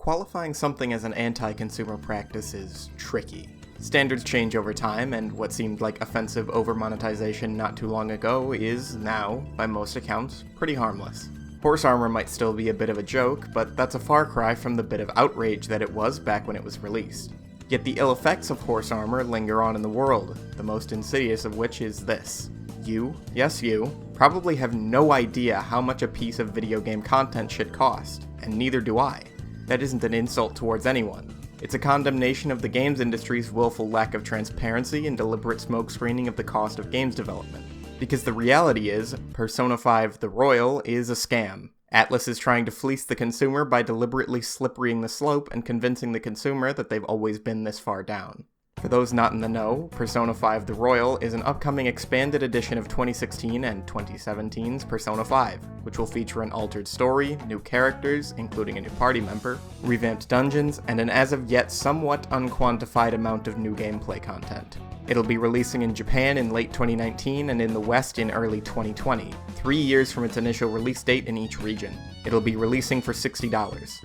Qualifying something as an anti-consumer practice is tricky. Standards change over time, and what seemed like offensive over-monetization not too long ago is now, by most accounts, pretty harmless. Horse armor might still be a bit of a joke, but that's a far cry from the bit of outrage that it was back when it was released. Yet the ill effects of horse armor linger on in the world, the most insidious of which is this. You, yes you, probably have no idea how much a piece of video game content should cost, and neither do I. That isn't an insult towards anyone. It's a condemnation of the games industry's willful lack of transparency and deliberate smokescreening of the cost of games development. Because the reality is, Persona 5 The Royal is a scam. Atlus is trying to fleece the consumer by deliberately slipperying the slope and convincing the consumer that they've always been this far down. For those not in the know, Persona 5 The Royal is an upcoming expanded edition of 2016 and 2017's Persona 5, which will feature an altered story, new characters, including a new party member, revamped dungeons, and an as-of-yet somewhat unquantified amount of new gameplay content. It'll be releasing in Japan in late 2019 and in the West in early 2020, 3 years from its initial release date in each region. It'll be releasing for $60.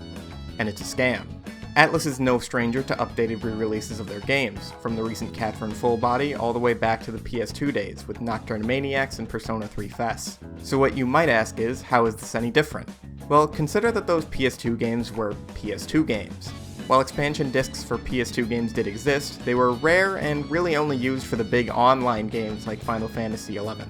And it's a scam. Atlus is no stranger to updated re-releases of their games, from the recent Catherine Full Body all the way back to the PS2 days with Nocturne Maniacs and Persona 3 FES. So what you might ask is, how is this any different? Well, consider that those PS2 games were PS2 games. While expansion discs for PS2 games did exist, they were rare and really only used for the big online games like Final Fantasy XI.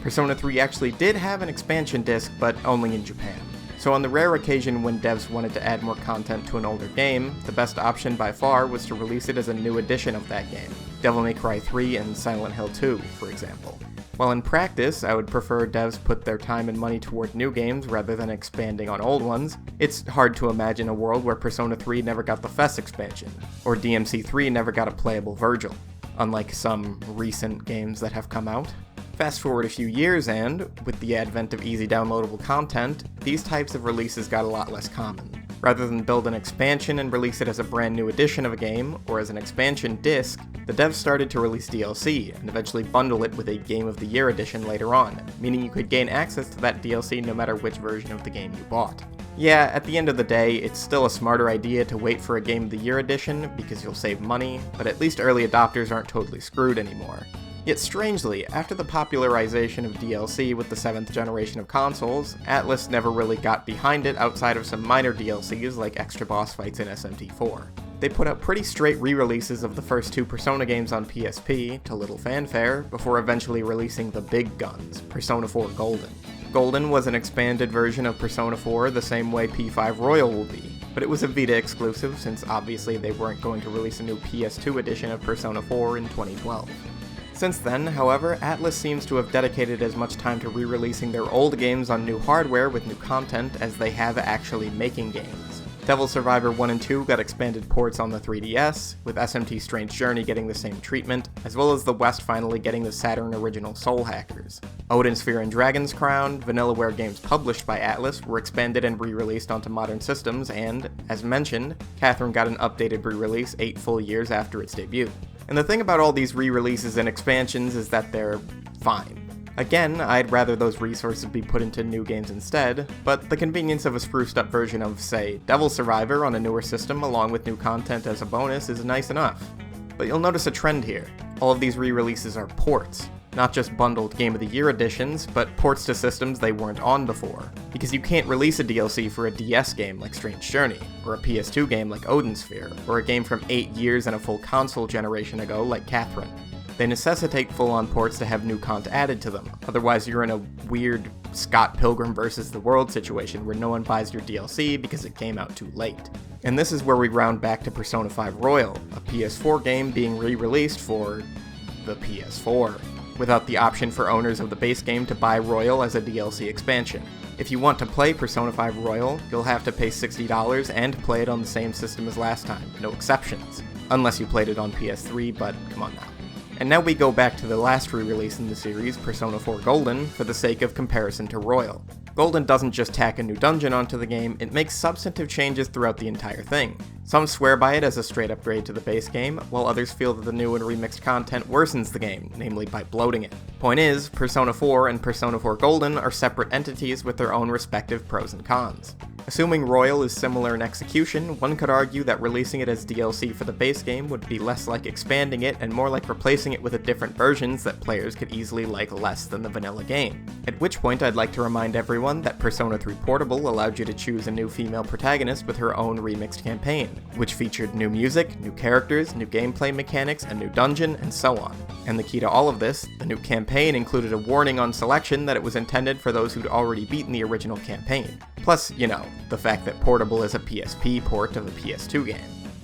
Persona 3 actually did have an expansion disc, but only in Japan. So on the rare occasion when devs wanted to add more content to an older game, the best option by far was to release it as a new edition of that game, Devil May Cry 3 and Silent Hill 2, for example. While in practice, I would prefer devs put their time and money toward new games rather than expanding on old ones, it's hard to imagine a world where Persona 3 never got the FES expansion, or DMC 3 never got a playable Virgil, unlike some recent games that have come out. Fast forward a few years and, with the advent of easy downloadable content, these types of releases got a lot less common. Rather than build an expansion and release it as a brand new edition of a game, or as an expansion disc, the devs started to release DLC, and eventually bundle it with a Game of the Year edition later on, meaning you could gain access to that DLC no matter which version of the game you bought. Yeah, at the end of the day, it's still a smarter idea to wait for a Game of the Year edition, because you'll save money, but at least early adopters aren't totally screwed anymore. Yet strangely, after the popularization of DLC with the 7th generation of consoles, Atlus never really got behind it outside of some minor DLCs like extra boss fights in SMT4. They put out pretty straight re-releases of the first 2 Persona games on PSP, to little fanfare, before eventually releasing the big guns, Persona 4 Golden. Golden was an expanded version of Persona 4 the same way P5 Royal will be, but it was a Vita exclusive since obviously they weren't going to release a new PS2 edition of Persona 4 in 2012. Since then, however, Atlus seems to have dedicated as much time to re-releasing their old games on new hardware with new content as they have actually making games. Devil Survivor 1 and 2 got expanded ports on the 3DS, with SMT Strange Journey getting the same treatment, as well as the West finally getting the Saturn original Soul Hackers. Odin Sphere and Dragon's Crown, Vanillaware games published by Atlus, were expanded and re-released onto modern systems, and, as mentioned, Catherine got an updated re-release 8 full years after its debut. And the thing about all these re-releases and expansions is that they're fine. Again, I'd rather those resources be put into new games instead, but the convenience of a spruced up version of, say, Devil Survivor on a newer system along with new content as a bonus is nice enough. But you'll notice a trend here. All of these re-releases are ports. Not just bundled Game of the Year editions, but ports to systems they weren't on before. Because you can't release a DLC for a DS game like Strange Journey, or a PS2 game like Odin Sphere, or a game from 8 years and a full console generation ago like Catherine. They necessitate full-on ports to have new content added to them, otherwise you're in a weird Scott Pilgrim vs. the World situation where no one buys your DLC because it came out too late. And this is where we round back to Persona 5 Royal, a PS4 game being re-released for the PS4. Without the option for owners of the base game to buy Royal as a DLC expansion. If you want to play Persona 5 Royal, you'll have to pay $60 and play it on the same system as last time, no exceptions. Unless you played it on PS3, but come on now. And now we go back to the last re-release in the series, Persona 4 Golden, for the sake of comparison to Royal. Golden doesn't just tack a new dungeon onto the game, it makes substantive changes throughout the entire thing. Some swear by it as a straight upgrade to the base game, while others feel that the new and remixed content worsens the game, namely by bloating it. Point is, Persona 4 and Persona 4 Golden are separate entities with their own respective pros and cons. Assuming Royal is similar in execution, one could argue that releasing it as DLC for the base game would be less like expanding it and more like replacing it with different versions that players could easily like less than the vanilla game. At which point I'd like to remind everyone that Persona 3 Portable allowed you to choose a new female protagonist with her own remixed campaign, which featured new music, new characters, new gameplay mechanics, a new dungeon, and so on. And the key to all of this, the new campaign included a warning on selection that it was intended for those who'd already beaten the original campaign. Plus, you know, the fact that Portable is a PSP port of a PS2 game.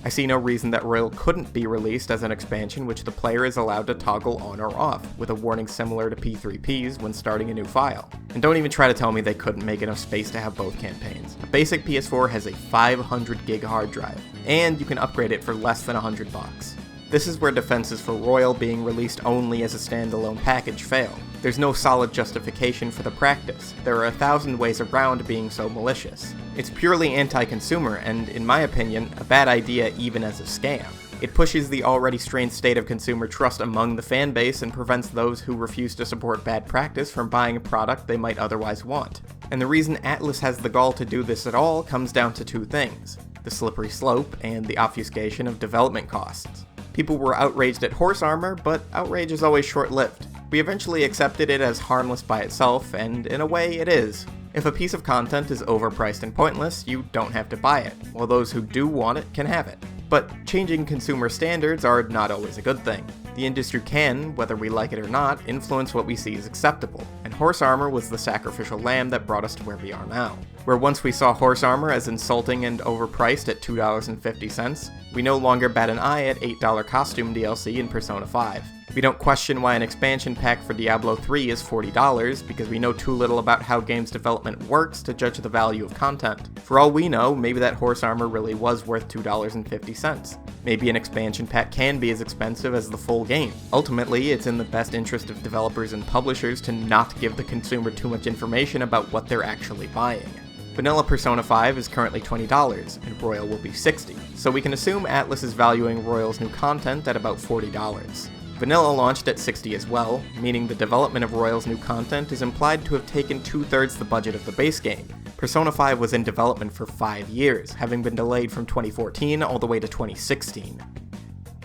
I see no reason that Royal couldn't be released as an expansion which the player is allowed to toggle on or off, with a warning similar to P3P's when starting a new file. And don't even try to tell me they couldn't make enough space to have both campaigns. A basic PS4 has a 500 gig hard drive, and you can upgrade it for less than $100. This is where defenses for Royal being released only as a standalone package fail. There's no solid justification for the practice. There are 1,000 ways around being so malicious. It's purely anti-consumer and, in my opinion, a bad idea even as a scam. It pushes the already strained state of consumer trust among the fanbase and prevents those who refuse to support bad practice from buying a product they might otherwise want. And the reason Atlus has the gall to do this at all comes down to two things: the slippery slope and the obfuscation of development costs. People were outraged at horse armor, but outrage is always short-lived. We eventually accepted it as harmless by itself, and in a way it is. If a piece of content is overpriced and pointless, you don't have to buy it, while those who do want it can have it. But changing consumer standards are not always a good thing. The industry can, whether we like it or not, influence what we see as acceptable, and horse armor was the sacrificial lamb that brought us to where we are now. Where once we saw horse armor as insulting and overpriced at $2.50, we no longer bat an eye at $8 costume DLC in Persona 5. We don't question why an expansion pack for Diablo 3 is $40, because we know too little about how games development works to judge the value of content. For all we know, maybe that horse armor really was worth $2.50. Maybe an expansion pack can be as expensive as the full game. Ultimately, it's in the best interest of developers and publishers to not give the consumer too much information about what they're actually buying. Vanilla Persona 5 is currently $20, and Royal will be $60, so we can assume Atlus is valuing Royal's new content at about $40. Vanilla launched at $60 as well, meaning the development of Royal's new content is implied to have taken 2/3 the budget of the base game. Persona 5 was in development for 5 years, having been delayed from 2014 all the way to 2016.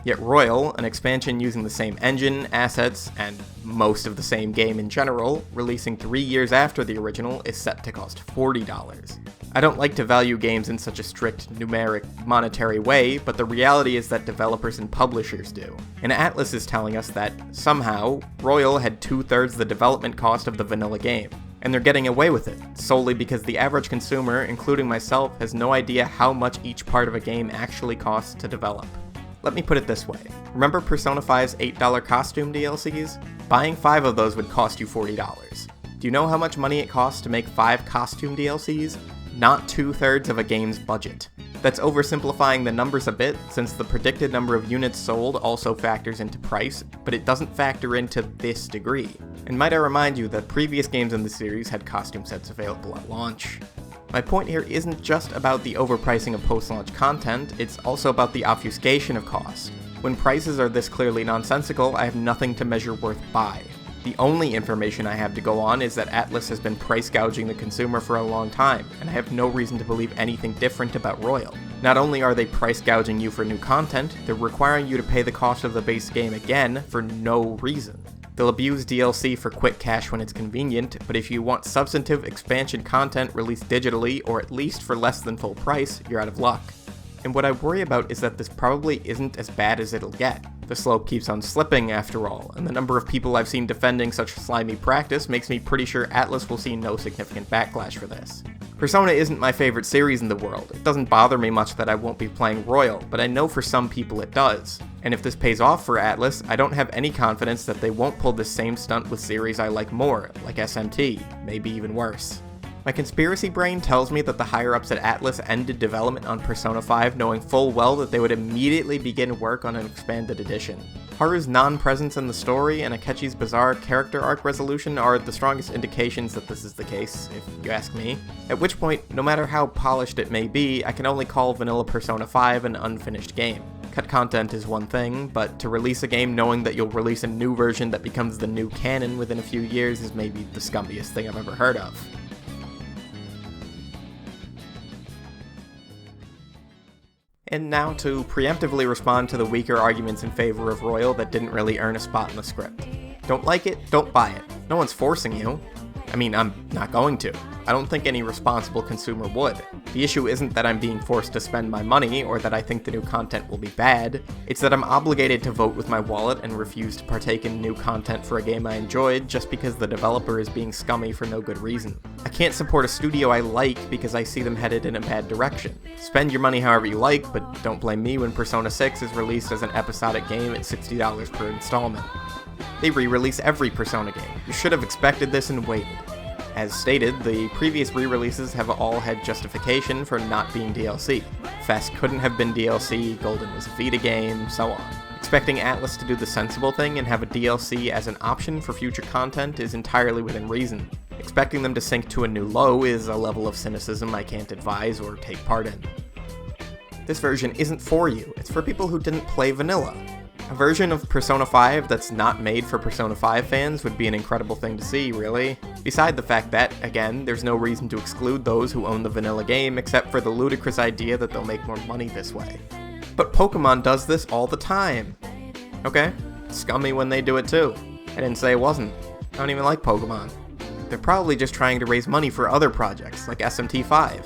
Yet Royal, an expansion using the same engine, assets, and most of the same game in general, releasing 3 years after the original, is set to cost $40. I don't like to value games in such a strict, numeric, monetary way, but the reality is that developers and publishers do. And Atlus is telling us that, somehow, Royal had 2/3 the development cost of the vanilla game. And they're getting away with it, solely because the average consumer, including myself, has no idea how much each part of a game actually costs to develop. Let me put it this way. Remember Persona 5's $8 costume DLCs? Buying 5 of those would cost you $40. Do you know how much money it costs to make 5 costume DLCs? Not 2/3 of a game's budget. That's oversimplifying the numbers a bit, since the predicted number of units sold also factors into price, but it doesn't factor into this degree. And might I remind you that previous games in the series had costume sets available at launch. My point here isn't just about the overpricing of post-launch content, it's also about the obfuscation of cost. When prices are this clearly nonsensical, I have nothing to measure worth by. The only information I have to go on is that Atlus has been price gouging the consumer for a long time, and I have no reason to believe anything different about Royal. Not only are they price gouging you for new content, they're requiring you to pay the cost of the base game again for no reason. They'll abuse DLC for quick cash when it's convenient, but if you want substantive expansion content released digitally or at least for less than full price, you're out of luck. And what I worry about is that this probably isn't as bad as it'll get. The slope keeps on slipping after all, and the number of people I've seen defending such slimy practice makes me pretty sure Atlus will see no significant backlash for this. Persona isn't my favorite series in the world. It doesn't bother me much that I won't be playing Royal, but I know for some people it does. And if this pays off for Atlus, I don't have any confidence that they won't pull this same stunt with series I like more, like SMT, maybe even worse. My conspiracy brain tells me that the higher-ups at Atlus ended development on Persona 5 knowing full well that they would immediately begin work on an expanded edition. Haru's non-presence in the story and Akechi's bizarre character arc resolution are the strongest indications that this is the case, if you ask me. At which point, no matter how polished it may be, I can only call vanilla Persona 5 an unfinished game. Cut content is one thing, but to release a game knowing that you'll release a new version that becomes the new canon within a few years is maybe the scummiest thing I've ever heard of. And now to preemptively respond to the weaker arguments in favor of Royal that didn't really earn a spot in the script. Don't like it? Don't buy it. No one's forcing you. I mean, I'm not going to. I don't think any responsible consumer would. The issue isn't that I'm being forced to spend my money or that I think the new content will be bad. It's that I'm obligated to vote with my wallet and refuse to partake in new content for a game I enjoyed just because the developer is being scummy for no good reason. I can't support a studio I like because I see them headed in a bad direction. Spend your money however you like, but don't blame me when Persona 6 is released as an episodic game at $60 per installment. They re-release every Persona game. You should have expected this and waited. As stated, the previous re-releases have all had justification for not being DLC. Fest couldn't have been DLC, Golden was a Vita game, so on. Expecting Atlus to do the sensible thing and have a DLC as an option for future content is entirely within reason. Expecting them to sink to a new low is a level of cynicism I can't advise or take part in. This version isn't for you, it's for people who didn't play vanilla. A version of Persona 5 that's not made for Persona 5 fans would be an incredible thing to see, really. Beside the fact that, again, there's no reason to exclude those who own the vanilla game except for the ludicrous idea that they'll make more money this way. But Pokemon does this all the time. Okay, scummy when they do it too. I didn't say it wasn't. I don't even like Pokemon. They're probably just trying to raise money for other projects, like SMT5.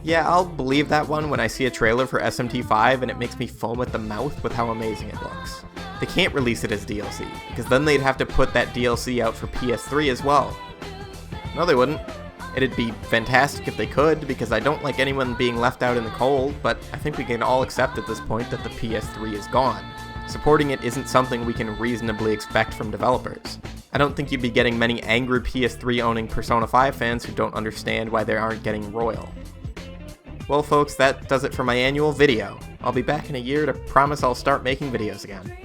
Yeah, I'll believe that one when I see a trailer for SMT5 and it makes me foam at the mouth with how amazing it looks. They can't release it as DLC, because then they'd have to put that DLC out for PS3 as well. No, they wouldn't. It'd be fantastic if they could, because I don't like anyone being left out in the cold, but I think we can all accept at this point that the PS3 is gone. Supporting it isn't something we can reasonably expect from developers. I don't think you'd be getting many angry PS3-owning Persona 5 fans who don't understand why they aren't getting Royal. Well folks, that does it for my annual video. I'll be back in a year to promise I'll start making videos again.